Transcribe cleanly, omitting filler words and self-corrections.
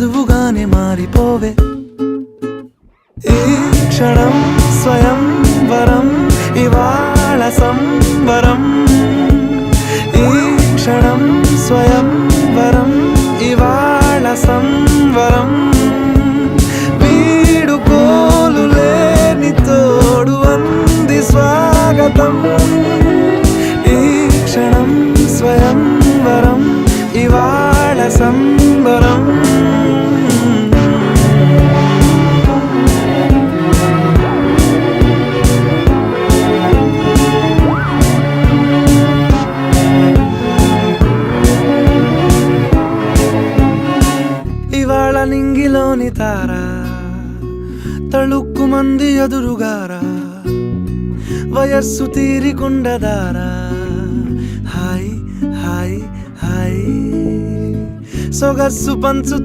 నువ్వుగానే మారిపోవే ఈ క్షణం స్వయం వరం ఇవాళ సంబరం ఈ క్షణం స్వయం వరం ఇవాళ సంవరం వీడుకోలు లేని తోడు అంది స్వాగతం ఈ క్షణం స్వయం వరం ఇవాళ సంబరం ఇవాళ నింగిలోని తారా తళుక్కు మంది ఎదురుగారా వయస్సు తీరికుండదారా హాయ్ హాయ్ హాయ్ సొగస్సు పంచుతూ